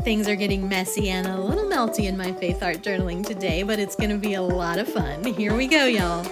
Things are getting messy and a little melty in my faith art journaling today, but it's going to be a lot of fun. Here we go, y'all.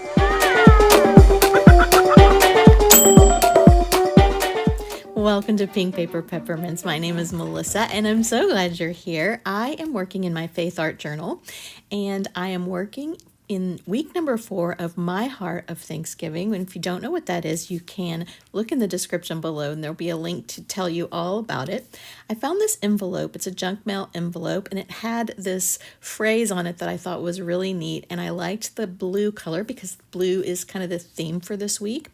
Welcome to Pink Paper Peppermints. My name is Melissa, and I'm so glad you're here. I am working in my faith art journal, and I am working in week number 4 of My Heart of Thanksgiving. And if you don't know what that is, you can look in the description below and there'll be a link to tell you all about it. I found this envelope. It's a junk mail envelope, and it had this phrase on it that I thought was really neat. And I liked the blue color because blue is kind of the theme for this week.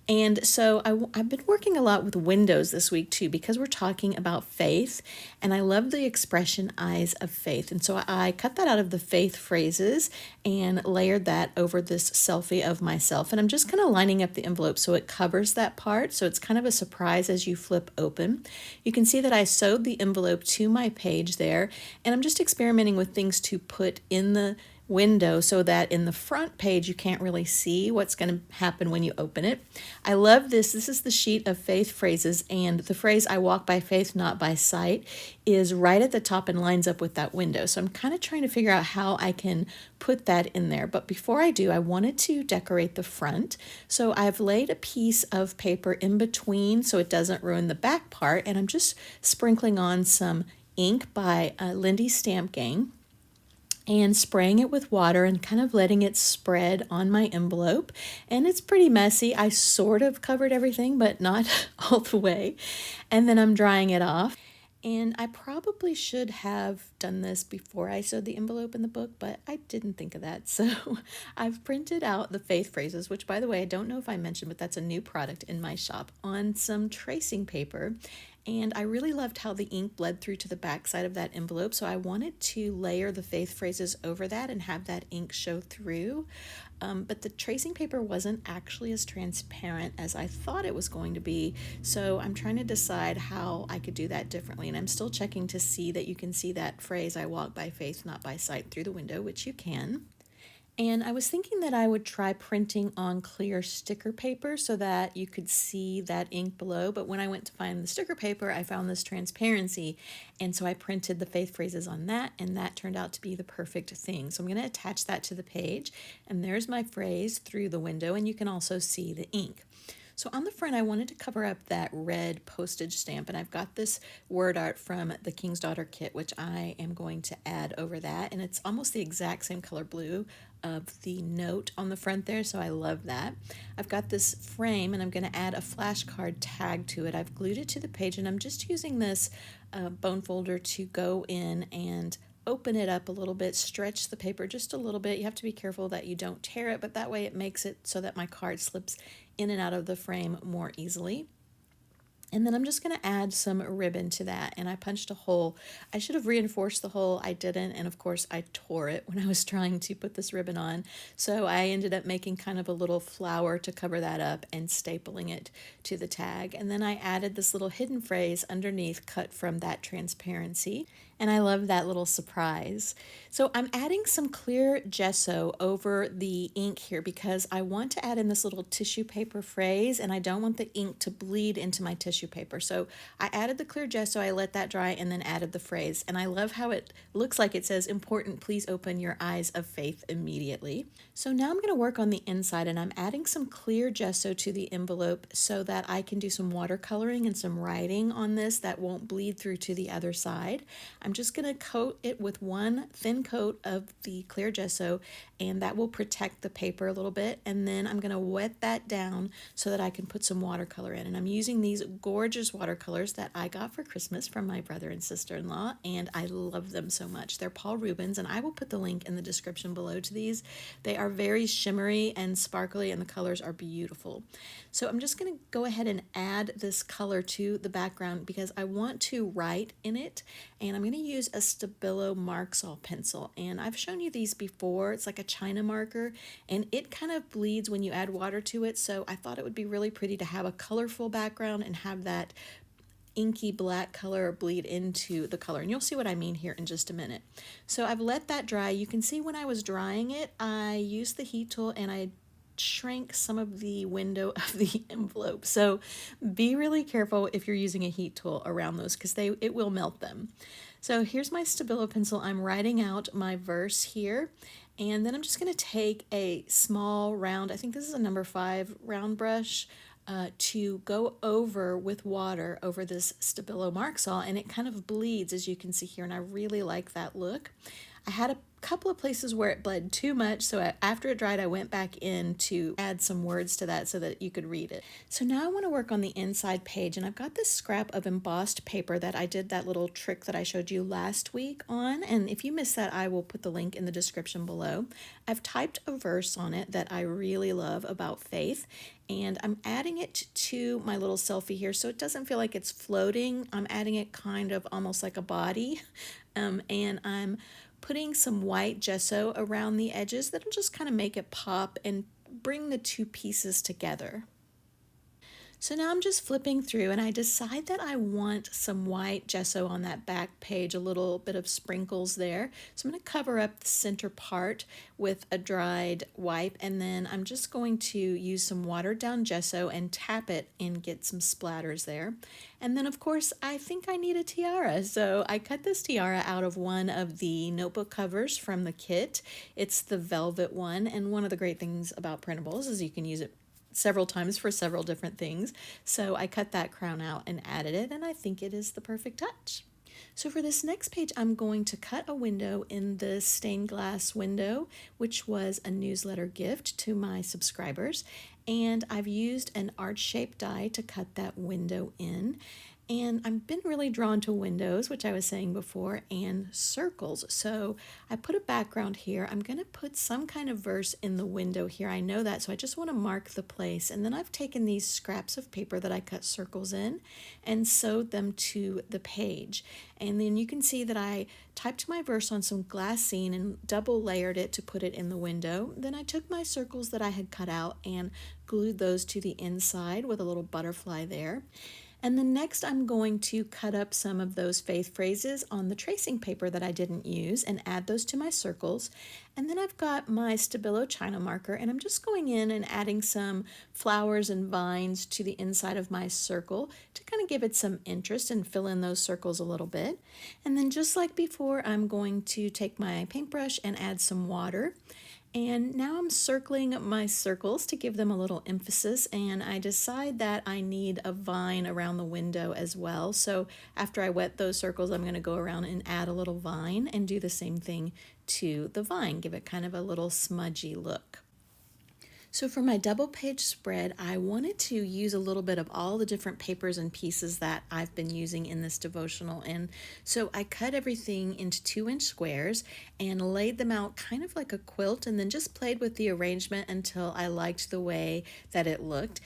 And so I've been working a lot with windows this week too, because we're talking about faith, and I love the expression eyes of faith. And so I cut that out of the faith phrases and layered that over this selfie of myself. And I'm just kind of lining up the envelope so it covers that part. So it's kind of a surprise as you flip open. You can see that I sewed the envelope to my page there, and I'm just experimenting with things to put in the window so that in the front page you can't really see what's going to happen when you open it. I love this. This is the sheet of faith phrases, and the phrase "I walk by faith, not by sight" is right at the top and lines up with that window. So I'm kind of trying to figure out how I can put that in there. But before I do, I wanted to decorate the front. So I've laid a piece of paper in between so it doesn't ruin the back part, and I'm just sprinkling on some ink by Lindy Stamp Gang and spraying it with water and kind of letting it spread on my envelope. And it's pretty messy. I sort of covered everything, but not all the way. And then I'm drying it off. And I probably should have done this before I sewed the envelope in the book, but I didn't think of that. So I've printed out the faith phrases, which, by the way, I don't know if I mentioned, but that's a new product in my shop, on some tracing paper. And I really loved how the ink bled through to the back side of that envelope, so I wanted to layer the faith phrases over that and have that ink show through. But the tracing paper wasn't actually as transparent as I thought it was going to be, so I'm trying to decide how I could do that differently. And I'm still checking to see that you can see that phrase, "I walk by faith, not by sight," through the window, which you can. And I was thinking that I would try printing on clear sticker paper so that you could see that ink below. But when I went to find the sticker paper, I found this transparency. And so I printed the faith phrases on that, and that turned out to be the perfect thing. So I'm going to attach that to the page. And there's my phrase through the window, and you can also see the ink. So on the front, I wanted to cover up that red postage stamp, and I've got this word art from the King's Daughter kit, which I am going to add over that, and it's almost the exact same color blue of the note on the front there, so I love that. I've got this frame, and I'm going to add a flashcard tag to it. I've glued it to the page, and I'm just using this bone folder to go in and open it up a little bit, stretch the paper just a little bit. You have to be careful that you don't tear it, but that way it makes it so that my card slips in and out of the frame more easily. And then I'm just going to add some ribbon to that, and I punched a hole. I should have reinforced the hole. I didn't, and of course I tore it when I was trying to put this ribbon on. So I ended up making kind of a little flower to cover that up and stapling it to the tag. And then I added this little hidden phrase underneath cut from that transparency. And I love that little surprise. So I'm adding some clear gesso over the ink here because I want to add in this little tissue paper phrase, and I don't want the ink to bleed into my tissue paper. So I added the clear gesso, I let that dry, and then added the phrase. And I love how it looks like it says, "Important, please open your eyes of faith immediately." So now I'm going to work on the inside, and I'm adding some clear gesso to the envelope so that I can do some watercoloring and some writing on this that won't bleed through to the other side. I'm just going to coat it with one thin coat of the clear gesso, and that will protect the paper a little bit. And then I'm going to wet that down so that I can put some watercolor in. And I'm using these gorgeous watercolors that I got for Christmas from my brother and sister-in-law, and I love them so much. They're Paul Rubens, and I will put the link in the description below to these. They are very shimmery and sparkly, and the colors are beautiful. So I'm just going to go ahead and add this color to the background because I want to write in it, and I'm going to use a Stabilo Marksaw pencil, and I've shown you these before. It's like a China marker, and it kind of bleeds when you add water to it, so I thought it would be really pretty to have a colorful background and have that inky black color bleed into the color, and you'll see what I mean here in just a minute. So I've let that dry. You can see when I was drying it, I used the heat tool and I shrank some of the window of the envelope. So be really careful if you're using a heat tool around those, because it will melt them. So here's my Stabilo pencil. I'm writing out my verse here, and then I'm just going to take a small round, I think this is a number 5 round brush, to go over with water over this Stabilo mark saw, and it kind of bleeds, as you can see here, and I really like that look. I had a couple of places where it bled too much, so after it dried I went back in to add some words to that so that you could read it. So now I want to work on the inside page, and I've got this scrap of embossed paper that I did that little trick that I showed you last week on, and if you missed that I will put the link in the description below. I've typed a verse on it that I really love about faith, and I'm adding it to my little selfie here so it doesn't feel like it's floating. I'm adding it kind of almost like a body, and I'm putting some white gesso around the edges that'll just kind of make it pop and bring the two pieces together. So now I'm just flipping through, and I decide that I want some white gesso on that back page, a little bit of sprinkles there. So I'm going to cover up the center part with a dried wipe, and then I'm just going to use some watered down gesso and tap it and get some splatters there. And then of course I think I need a tiara, so I cut this tiara out of one of the notebook covers from the kit. It's the velvet one, and one of the great things about printables is you can use it several times for several different things. So I cut that crown out and added it, and I think it is the perfect touch. So for this next page, I'm going to cut a window in the stained glass window, which was a newsletter gift to my subscribers. And I've used an arch-shaped die to cut that window in. And I've been really drawn to windows, which I was saying before, and circles. So I put a background here. I'm going to put some kind of verse in the window here. I know that, so I just want to mark the place. And then I've taken these scraps of paper that I cut circles in and sewed them to the page. And then you can see that I typed my verse on some glassine and double layered it to put it in the window. Then I took my circles that I had cut out and glued those to the inside with a little butterfly there. And then next I'm going to cut up some of those faith phrases on the tracing paper that I didn't use and add those to my circles. And then I've got my Stabilo China marker, and I'm just going in and adding some flowers and vines to the inside of my circle to kind of give it some interest and fill in those circles a little bit. And then just like before, I'm going to take my paintbrush and add some water. And now I'm circling my circles to give them a little emphasis, and I decide that I need a vine around the window as well. So after I wet those circles, I'm going to go around and add a little vine and do the same thing to the vine, give it kind of a little smudgy look. So for my double page spread, I wanted to use a little bit of all the different papers and pieces that I've been using in this devotional. And so I cut everything into 2-inch squares and laid them out kind of like a quilt, and then just played with the arrangement until I liked the way that it looked.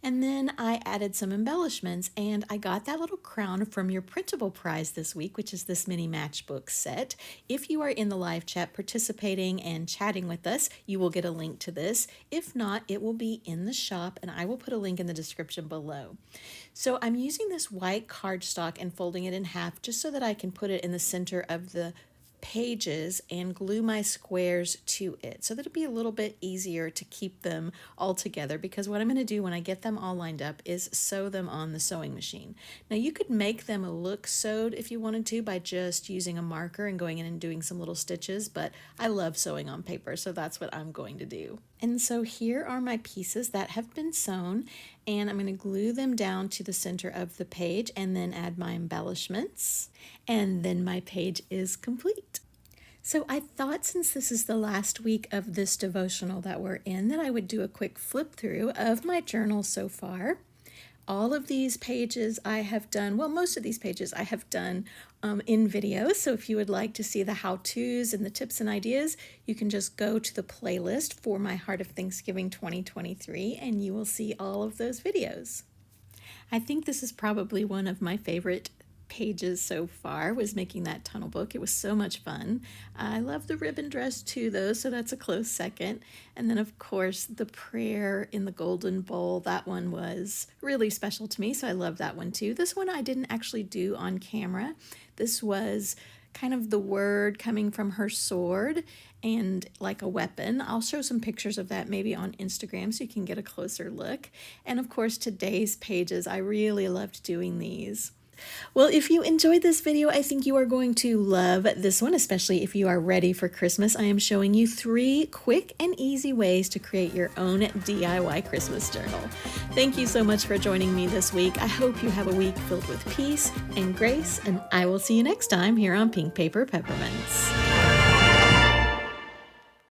And then I added some embellishments, and I got that little crown from your printable prize this week, which is this mini matchbook set. If you are in the live chat participating and chatting with us, you will get a link to this. If not, it will be in the shop, and I will put a link in the description below. So I'm using this white cardstock and folding it in half just so that I can put it in the center of the pages and glue my squares to it so that it'll be a little bit easier to keep them all together, because what I'm going to do when I get them all lined up is sew them on the sewing machine. Now you could make them look sewed if you wanted to by just using a marker and going in and doing some little stitches, but I love sewing on paper, so that's what I'm going to do. And so here are my pieces that have been sewn, and I'm going to glue them down to the center of the page and then add my embellishments, and then my page is complete. So I thought, since this is the last week of this devotional that we're in, that I would do a quick flip through of my journal so far. All of these pages I have done, well, most of these pages I have done in videos. So if you would like to see the how-tos and the tips and ideas, you can just go to the playlist for my Heart of Thanksgiving 2023, and you will see all of those videos. I think this is probably one of my favorite pages so far, was making that tunnel book. It was so much fun. I love the ribbon dress too, though, so that's a close second. And then of course the prayer in the golden bowl, that one was really special to me, so I love that one too. This one I didn't actually do on camera. This was kind of the word coming from her sword and like a weapon. I'll show some pictures of that maybe on Instagram so you can get a closer look. And of course, today's pages, I really loved doing these. Well, if you enjoyed this video, I think you are going to love this one, especially if you are ready for Christmas. I am showing you 3 quick and easy ways to create your own DIY Christmas journal. Thank you so much for joining me this week. I hope you have a week filled with peace and grace, and I will see you next time here on Pink Paper Peppermints.